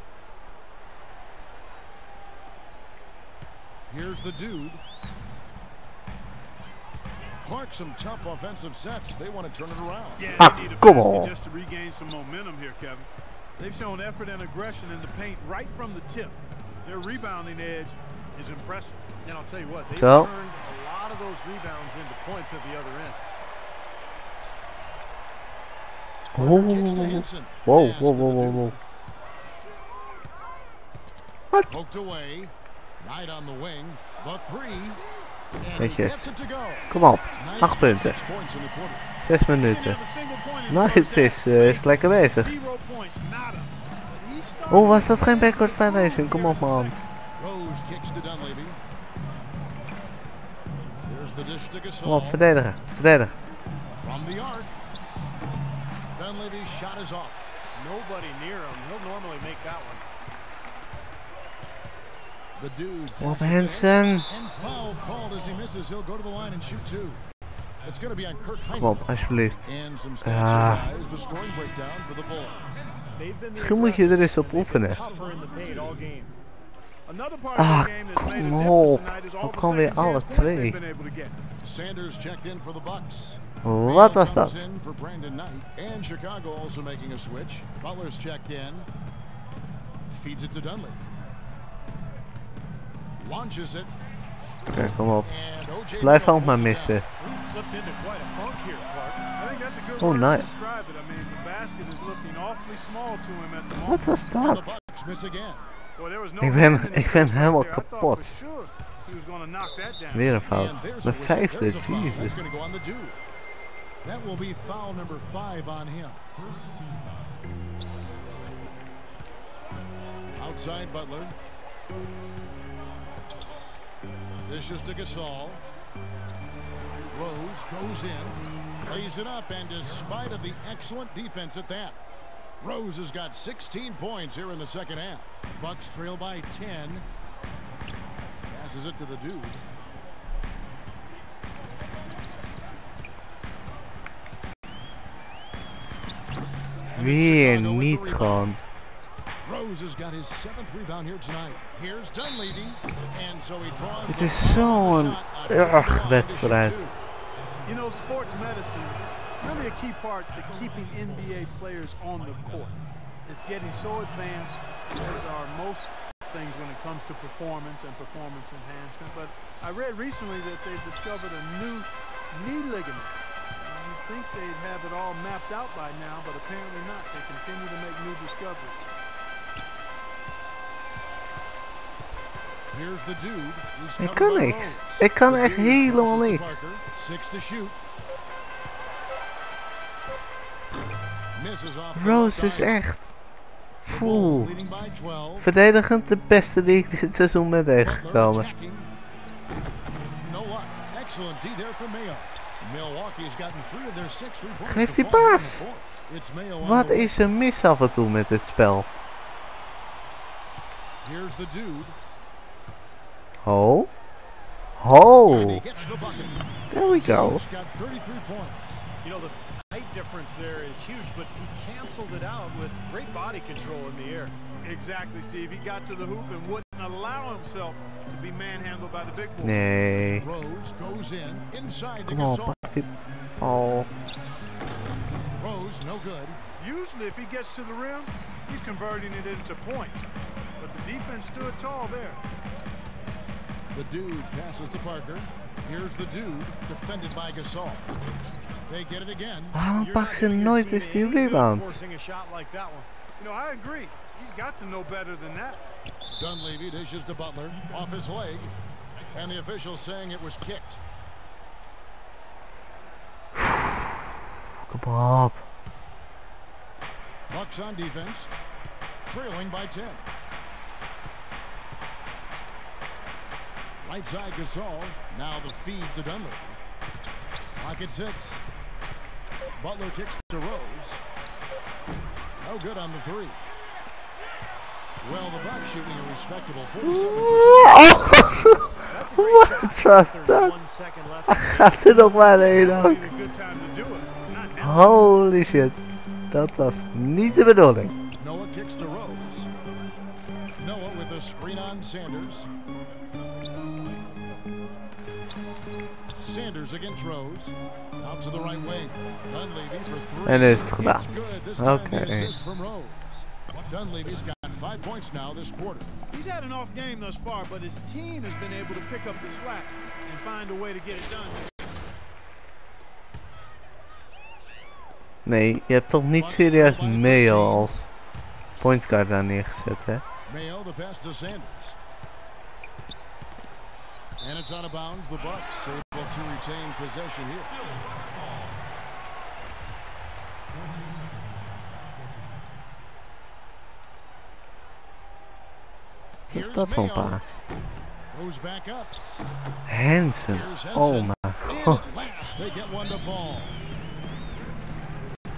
Here's the dude. Clark, some tough offensive sets. They want to turn it around. Yeah, Ah, they need a come basket on. just to regain some momentum here, Kevin. They've shown effort and aggression in the paint right from the tip. Their rebounding edge is impressive. And I'll tell you what, they've So? turned a lot of those rebounds into points at the other end. Whoa, whoa, whoa, whoa, whoa. What? Poked away. Right on the wing. The 3. Netjes. Kom op. 8 punten. 6 minuten. Nou, het is lekker bezig. 0 points, nada. Oh, was dat geen backward violation? Kom op, man. Rose kicks to Dunleavy. There's the dish to Gasol. Kom op, verdedigen. Verdedigen. From the arc. Dunleavy's shot is off. Nobody near him. He'll normally make that one. The dude Kom op, passes Hensen. in, and foul called as he misses. He'll go to the line and shoot two. It's going to be on Kurt Kom Heinrich. op, alsjeblieft. And some stats guys, the scoring breakdown for the Bulls. Misschien moet je er eens op oefenen. Kom op. Ook gewoon weer alle twee. Sanders checked in for the Bucks. Wat was dat? In for Brandon Knight. And Chicago also making a switch. Butler's checked in. Feeds it to Dunleavy. Launches it. Oké, kom op. Blijf hand maar missen. Oh, nice. Wat was dat? Ik ben helemaal kapot. Weer een fout. Mijn vijfde, Jesus. That will be foul number 5 on him. Outside Butler. This is to Gasol. Rose goes in, lays it up, and despite of the excellent defense at that, Rose has got 16 points here in the second half. Bucks trail by 10. Passes it to the dude. Weer niet gewoon. Rose has got his 7th rebound here tonight. Here's Dunleavy, and so he draws. Het is zo'n erg wedstrijd. You know, sports medicine really a key part to keeping NBA players on the court. It's getting so advanced, as are most things when it comes to performance and performance enhancement. But I read recently that they've discovered a new knee ligament. You'd think they'd have it all mapped out by now, but apparently not. They continue to make new discoveries. Here's the dude. Ik kan niks. Ik kan echt helemaal niks. 6 to shoot. Rose is echt full. Verdedigend de beste die ik dit seizoen ben tegengekomen. Geeft die paas. Wat is er mis af en toe met dit spel? Oh. Oh. There we go. You know, the height difference there is huge, but he canceled it out with great body control in the air. Exactly, Steve. He got to the hoop and wouldn't allow himself to be manhandled by the big boy. Nee. Rose goes in inside the Kom op, pak die bal. Rose, no good. Usually if he gets to the rim, he's converting it into points. But the defense stood tall there. The dude passes to Parker. Here's the dude, defended by Gasol. They get it again. Waarom pakt ze nooit eens die rebound? You know, I agree. He's got to know better than that. Dunleavy dishes to Butler, off his leg, and the official saying it was kicked. Kom op. Bucks on defense, trailing by 10. Right side Gasol, now the feed to Dunleavy. Pocket 6. Butler kicks to Rose. No good on the 3. Well, the Bucks shooting a respectable 47%. Wat was dat? Gaat er nog maar één ook. Holy shit. Dat was niet de bedoeling. Noah kicks to Rose. Noah with a screen on Sanders. Sanders against Rose. Out to the right way. Dunleavy for 3. En is het gedaan. Okay. Dunleavy's got 5 points now this quarter. He's had an off game thus far, but his team has been able to pick up the slack and find a way to get it done. Nee, je hebt toch niet serieus Mayo als point guard daar neergezet, hè? Mayo the pass to Sanders. And it's out of bounds. The Bucks able to retain possession here. Wat is dat voor een paas? Hansen. Oh mijn god.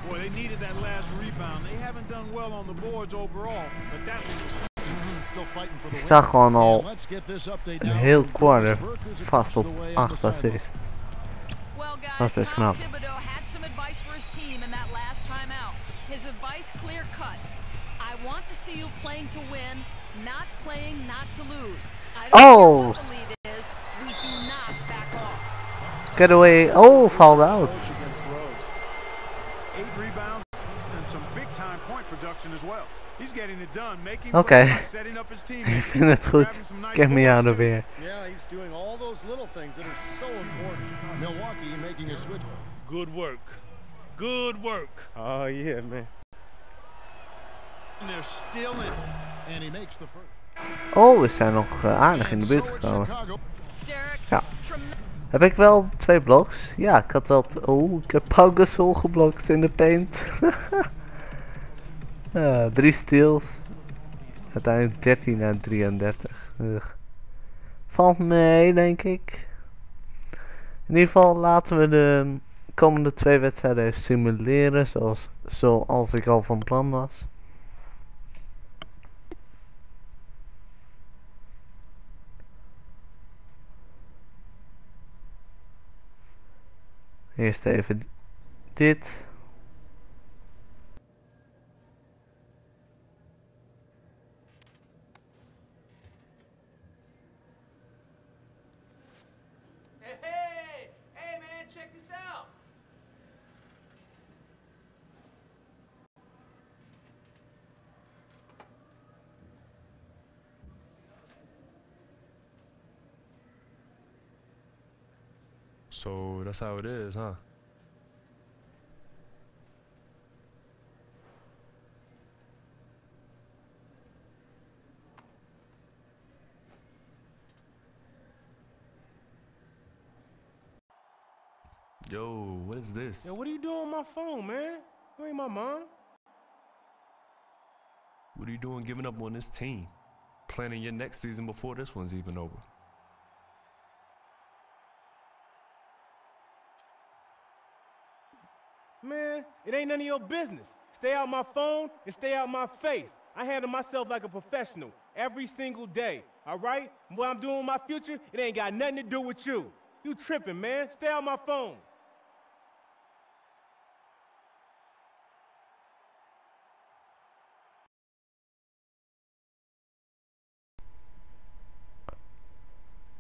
Boy, they needed that last rebound. They haven't done well on the boards overall, but that one was still fighting for the win. Ik sta gewoon al een heel quarter vast op 8 assists. Dat is knap. His advice clear cut. I want to see you playing to win, not playing not to lose. I don't care what the lead is. We do not back off. Get away. Oh, fouled out. 8 rebounds and some big time point production as well. He's getting it done, making plays by setting up his team. Ik vind het goed. Get me out of here. Yeah, he's doing all those little things that are so important. Milwaukee making a switch. Good work. Good work. Oh yeah, man. And they're still in. And he makes the first. Oh, we zijn nog aardig in de buurt gekomen. Ja. Heb ik wel 2 blocks? Ja, ik had wel... Oh, ik heb Pau Gasol geblokt in de paint. 3 steals. Uiteindelijk 13 uit 33. Ugh. Valt mee, denk ik. In ieder geval laten we de komende 2 wedstrijden even simuleren. Zoals ik al van plan was. Eerst even dit. Hey man, check this out. So that's how it is, huh? Yo, what is this? Yo, what are you doing on my phone, man? You ain't my mom. What are you doing giving up on this team? Planning your next season before this one's even over. Man, it ain't none of your business. Stay out my phone and stay out my face. I handle myself like a professional every single day, all right? What I'm doing with my future, it ain't got nothing to do with you. You tripping, man. Stay out my phone.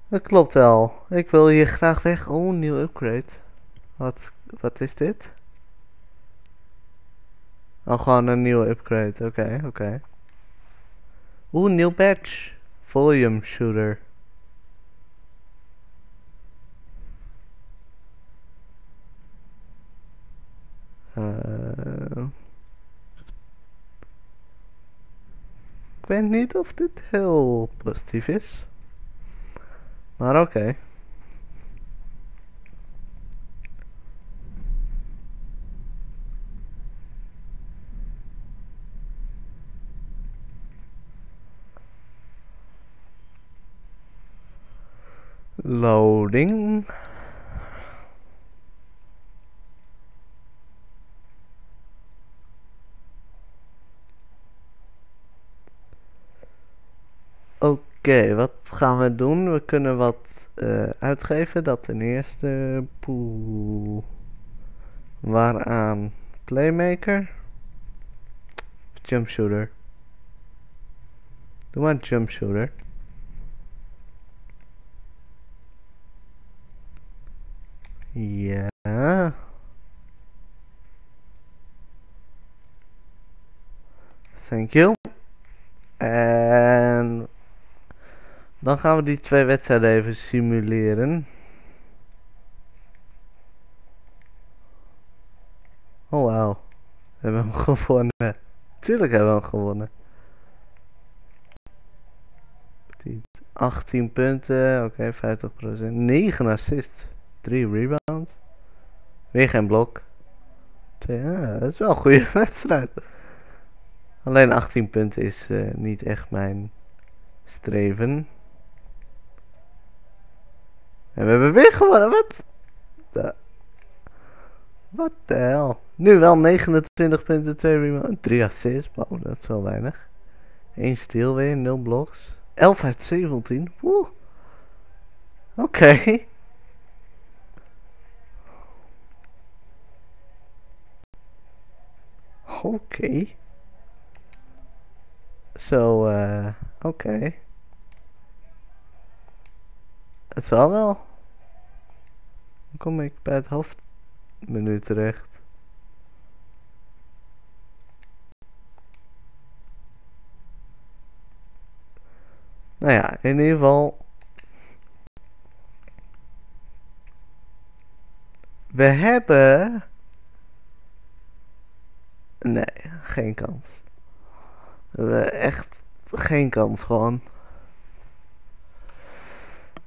Dat klopt wel. Ik wil hier graag weg. Oh, een nieuw upgrade. Wat is dit? Oh, gewoon een nieuwe upgrade. Oké. Oeh, nieuw badge. Volume shooter. Ik weet niet of dit heel positief is. Maar oké. Loading. Oké, wat gaan we doen? We kunnen wat uitgeven. Dat ten eerste. Poeh. Waaraan? Playmaker? Jump shooter. Doe maar jump shooter. Ja. Thank you. En dan gaan we die 2 wedstrijden even simuleren. Oh wauw. We hebben hem gewonnen. Tuurlijk hebben we hem gewonnen. 18 punten. Oké, 50%. 9 assists. 3 rebounds. Weer geen blok. 2, dat is wel een goede wedstrijd. Alleen 18 punten is niet echt mijn Streven. En we hebben weer gewonnen. Wat de hel. Nu wel 29 punten, 2 rebounds, 3 assists. Wow, dat is wel weinig. 1 steal weer, 0 blocks. 11 uit 17. Woe. Oké. Oké. Zo, oké. Het zal wel. Dan kom ik bij het hoofdmenu terecht. Nou ja, in ieder geval. We hebben... Nee, geen kans. We hebben echt geen kans gewoon.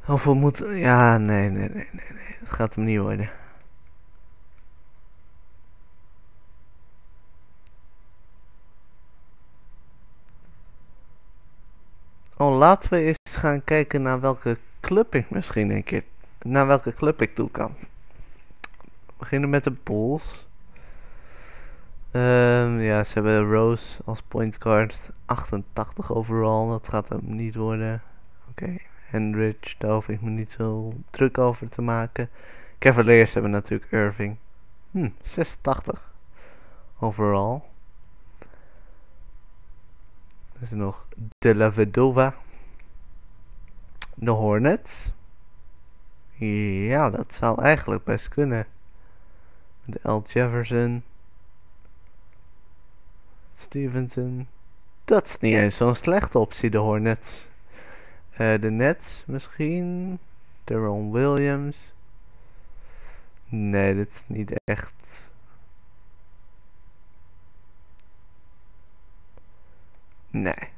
Of we moeten... Ja, nee. Het gaat hem niet worden. Oh, laten we eens gaan kijken naar welke club ik misschien een keer... Naar welke club ik toe kan. We beginnen met de Bulls. Ja, ze hebben Rose als point guard. 88 overall, dat gaat hem niet worden. Oké. Hendrich, daar hoef ik me niet zo druk over te maken. Cavaliers hebben natuurlijk Irving. 86 overall. Er is nog De La Vedova. De Hornets. Ja, dat zou eigenlijk best kunnen. De L. Jefferson. Stevenson. Dat is niet eens zo'n slechte optie, de Hornets. De Nets misschien. Deron Williams. Nee, dit is niet echt. Nee.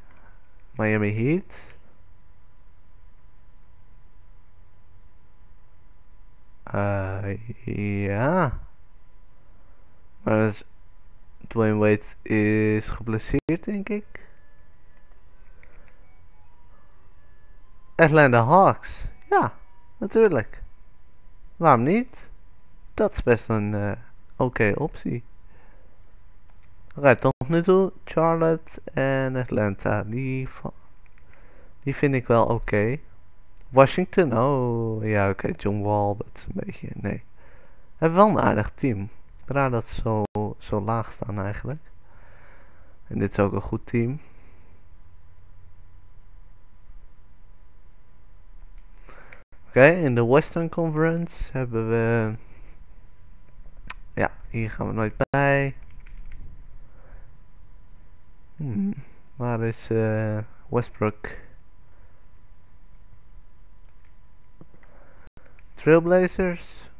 Miami Heat. Ja. Maar dat is... Dwayne Wade is geblesseerd, denk ik. Atlanta Hawks. Ja, natuurlijk. Waarom niet? Dat is best een oké optie. Rijdt tot nu toe Charlotte en Atlanta. Die vind ik wel oké. Washington, oh ja, oké. John Wall, dat is een beetje, nee. We hebben wel een aardig team. Raar dat ze zo laag staan eigenlijk. En dit is ook een goed team. Oké, in de Western Conference hebben we... Ja, hier gaan we nooit bij. Waar is Westbrook? Trailblazers.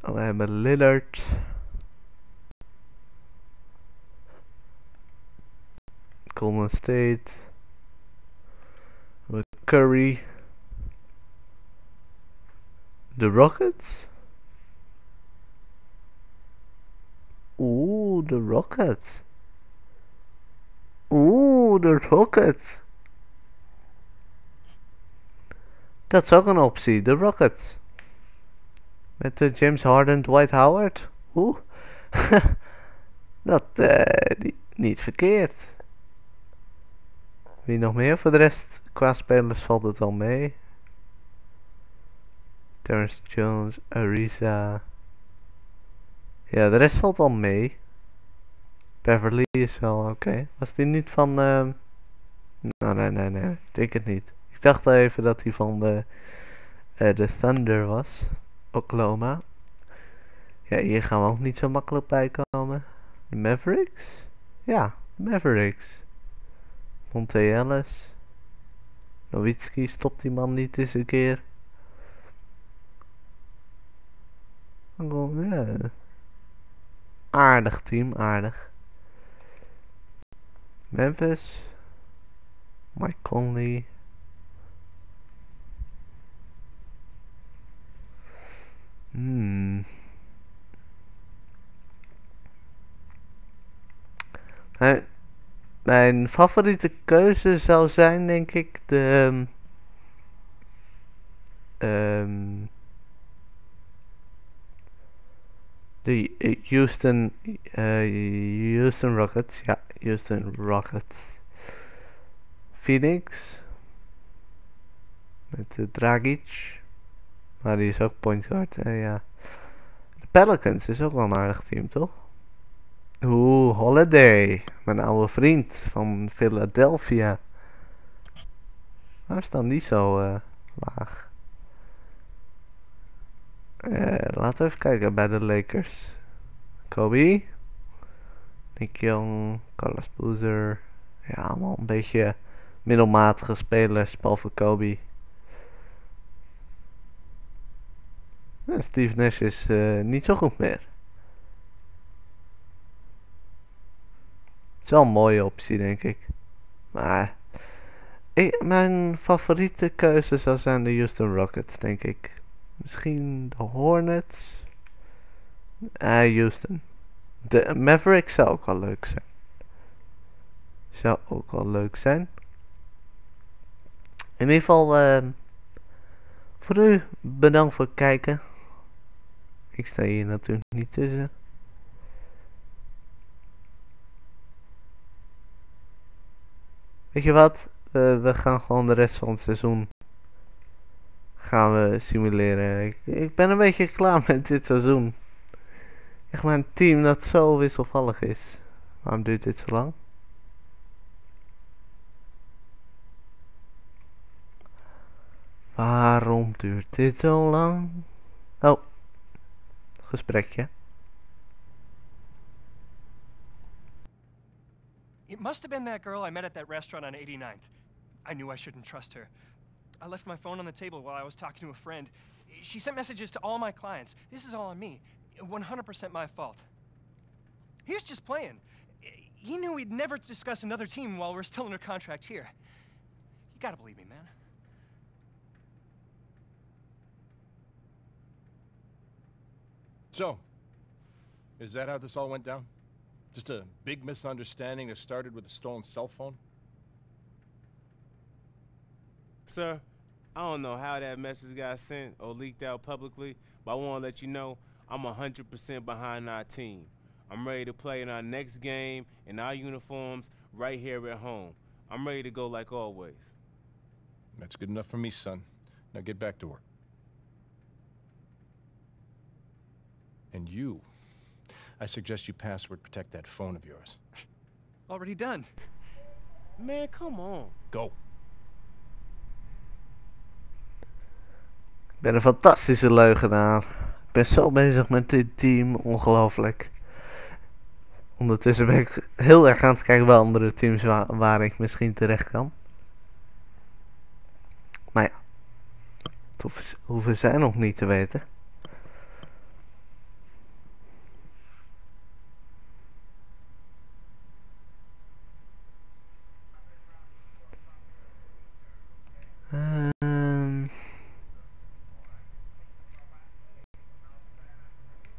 Oh, we hebben Lillard. Golden State. We hebben Curry. De Rockets? Oeh, de Rockets. Oeh, de Rockets. Dat is ook een optie, de Rockets. Met James Harden, Dwight Howard. Oeh. Dat niet verkeerd. Wie nog meer? Voor de rest, qua spelers valt het wel mee. Terrence Jones, Ariza. Ja, de rest valt al mee. Beverly is wel oké. Was die niet van... Nee. Ik denk het niet. Ik dacht even dat hij van de Thunder was. Oklahoma. Ja, hier gaan we ook niet zo makkelijk bij komen. De Mavericks? Ja, Mavericks. Monte Ellis. Nowitzki, stopt die man niet eens een keer. Oh, ja. Aardig team, aardig. Memphis. Mike Conley. We Mijn favoriete keuze zou zijn, denk ik, de Houston Rockets. Ja, Houston Rockets. Phoenix. Met Dragic. Maar die is ook point guard. Ja. De Pelicans is ook wel een aardig team, toch? Oeh, Holiday. Mijn oude vriend van Philadelphia. Waar is dan niet zo laag? Laten we even kijken bij de Lakers. Kobe. Nick Young. Carlos Boozer. Ja, allemaal een beetje middelmatige spelers, behalve Kobe. Ja, Steve Nash is niet zo goed meer. Het is wel een mooie optie, denk ik. Maar mijn favoriete keuze zou zijn de Houston Rockets, denk ik. Misschien de Hornets. Houston. De Mavericks zou ook wel leuk zijn. In ieder geval, voor u bedankt voor het kijken. Ik sta hier natuurlijk niet tussen. Weet je wat? We gaan gewoon de rest van het seizoen gaan we simuleren. Ik ben een beetje klaar met dit seizoen. Echt maar een team dat zo wisselvallig is. Waarom duurt dit zo lang? Waarom duurt dit zo lang? Oh. Gesprekje. It must have been that girl I met at that restaurant on 89th. I knew I shouldn't trust her. I left my phone on the table while I was talking to a friend. She sent messages to all my clients. This is all on me. 100% my fault. He was just playing. He knew we'd never discuss another team while we're still under contract here. You gotta believe me, man. So, is that how this all went down? Just a big misunderstanding that started with a stolen cell phone? Sir, I don't know how that message got sent or leaked out publicly, but I want to let you know I'm 100% behind our team. I'm ready to play in our next game in our uniforms right here at home. I'm ready to go like always. That's good enough for me, son. Now get back to work. And you, I suggest you password protect that phone of yours. Already done. Man, come on. Go. Ik ben een fantastische leugenaar. Ik ben zo bezig met dit team, ongelooflijk. Ondertussen ben ik heel erg aan het kijken bij andere teams waar ik misschien terecht kan. Maar ja, dat hoeven zij nog niet te weten.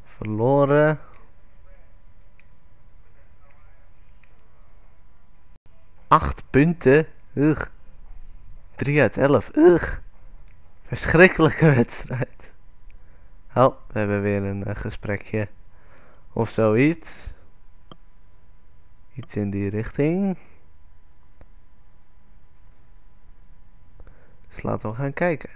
Verloren. Acht punten. Ugh. 3 uit 11. Ugh. Verschrikkelijke wedstrijd. Oh, we hebben weer een gesprekje. Of zoiets. Iets in die richting. Dus laten we gaan kijken.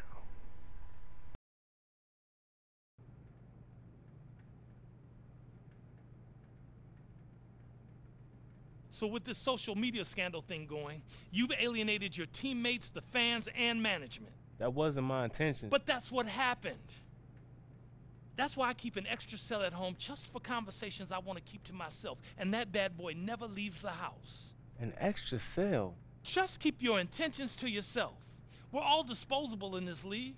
So with this social media scandal thing going, you've alienated your teammates, the fans, and management. That wasn't my intention. But that's what happened. That's why I keep an extra cell at home just for conversations I want to keep to myself. And that bad boy never leaves the house. An extra cell? Just keep your intentions to yourself. We're all disposable in this league.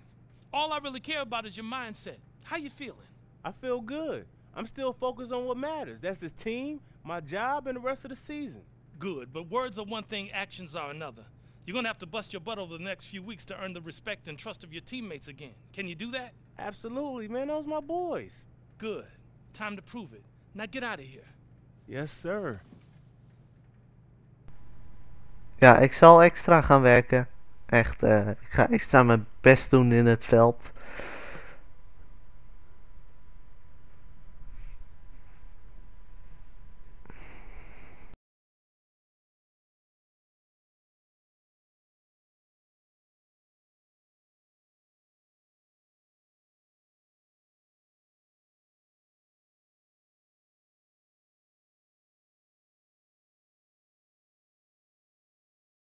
All I really care about is your mindset. How you feeling? I feel good. I'm still focused on what matters. That's this team, my job, and the rest of the season. Good, but words are one thing, actions are another. You're gonna have to bust your butt over the next few weeks to earn the respect and trust of your teammates again. Can you do that? Absolutely, man. Those my boys. Good. Time to prove it. Now get out of here. Yes, sir. Ja, ik zal extra gaan werken. Echt, ik ga extra mijn best doen in het veld.